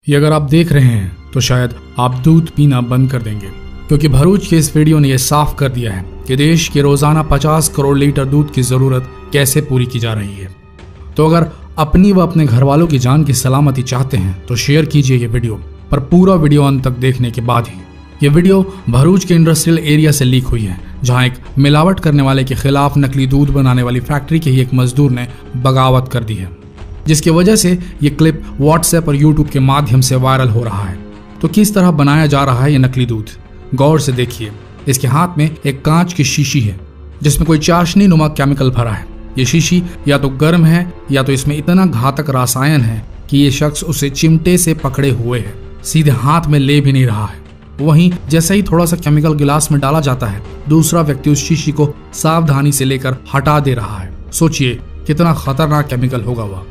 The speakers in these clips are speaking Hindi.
ये अगर आप देख रहे हैं तो शायद आप दूध पीना बंद कर देंगे, क्योंकि भरूच के इस वीडियो ने यह साफ कर दिया है कि देश के रोजाना 50 करोड़ लीटर दूध की जरूरत कैसे पूरी की जा रही है। तो अगर अपनी व अपने घर वालों की जान की सलामती चाहते हैं तो शेयर कीजिए ये वीडियो, पर पूरा वीडियो अंत तक देखने के बाद ही। ये वीडियो भरूच के इंडस्ट्रियल एरिया से लीक हुई है, जहां एक मिलावट करने वाले के खिलाफ नकली दूध बनाने वाली फैक्ट्री के ही एक मजदूर ने बगावत कर दी है, जिसकी वजह से ये क्लिप व्हाट्सएप और यूट्यूब के माध्यम से वायरल हो रहा है। तो किस तरह बनाया जा रहा है ये नकली दूध, गौर से देखिए। इसके हाथ में एक कांच की शीशी है जिसमें कोई चाशनी नुमा केमिकल भरा है। ये शीशी या तो गर्म है या तो इसमें इतना घातक रसायन है कि ये शख्स उसे चिमटे से पकड़े हुए है, सीधे हाथ में ले भी नहीं रहा है। वहीं जैसे ही थोड़ा सा केमिकल गिलास में डाला जाता है, दूसरा व्यक्ति उस शीशी को सावधानी से लेकर हटा दे रहा है। सोचिए कितना खतरनाक केमिकल होगा वह।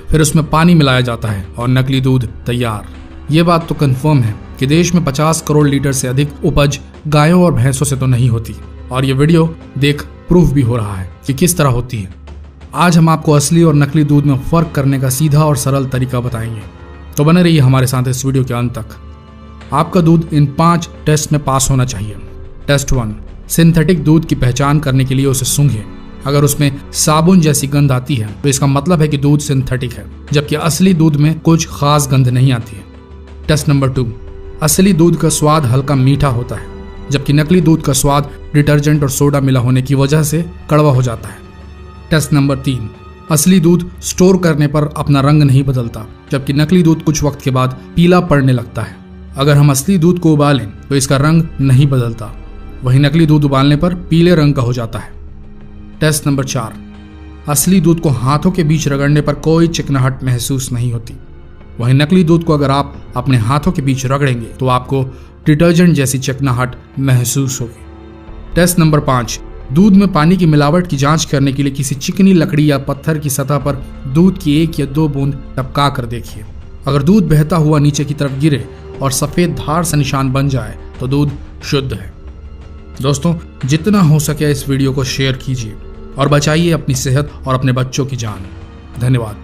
फिर उसमें पानी मिलाया जाता है और नकली दूध तैयार। ये बात तो कंफर्म है कि देश में 50 करोड़ लीटर से अधिक उपज गायों और भैंसों से तो नहीं होती, और ये वीडियो देख प्रूफ भी हो रहा है कि किस तरह होती है। आज हम आपको असली और नकली दूध में फर्क करने का सीधा और सरल तरीका बताएंगे, तो बने रहिए हमारे साथ इस वीडियो के अंत तक। आपका दूध इन 5 टेस्ट में पास होना चाहिए। टेस्ट 1, सिंथेटिक दूध की पहचान करने के लिए उसे सूंघिए। अगर उसमें साबुन जैसी गंध आती है तो इसका मतलब है कि दूध सिंथेटिक है, जबकि असली दूध में कुछ खास गंध नहीं आती है। टेस्ट नंबर 2, असली दूध का स्वाद हल्का मीठा होता है, जबकि नकली दूध का स्वाद डिटर्जेंट और सोडा मिला होने की वजह से कड़वा हो जाता है। टेस्ट नंबर 3, असली दूध स्टोर करने पर अपना रंग नहीं बदलता, जबकि नकली दूध कुछ वक्त के बाद पीला पड़ने लगता है। अगर हम असली दूध को उबालें तो इसका रंग नहीं बदलता, वहीं नकली दूध उबालने पर पीले रंग का हो जाता है। टेस्ट नंबर 4, असली दूध को हाथों के बीच रगड़ने पर कोई चिकनाहट महसूस नहीं होती, वहीं नकली दूध को अगर आप अपने हाथों के बीच रगड़ेंगे तो आपको डिटर्जेंट जैसी चिकनाहट महसूस होगी। टेस्ट नंबर 5, दूध में पानी की मिलावट की जांच करने के लिए किसी चिकनी लकड़ी या पत्थर की सतह पर दूध की 1 या 2 बूंद टपका कर देखिए। अगर दूध बहता हुआ नीचे की तरफ गिरे और सफेद धार से निशान बन जाए तो दूध शुद्ध है। दोस्तों, जितना हो सके इस वीडियो को शेयर कीजिए और बचाइए अपनी सेहत और अपने बच्चों की जान। धन्यवाद।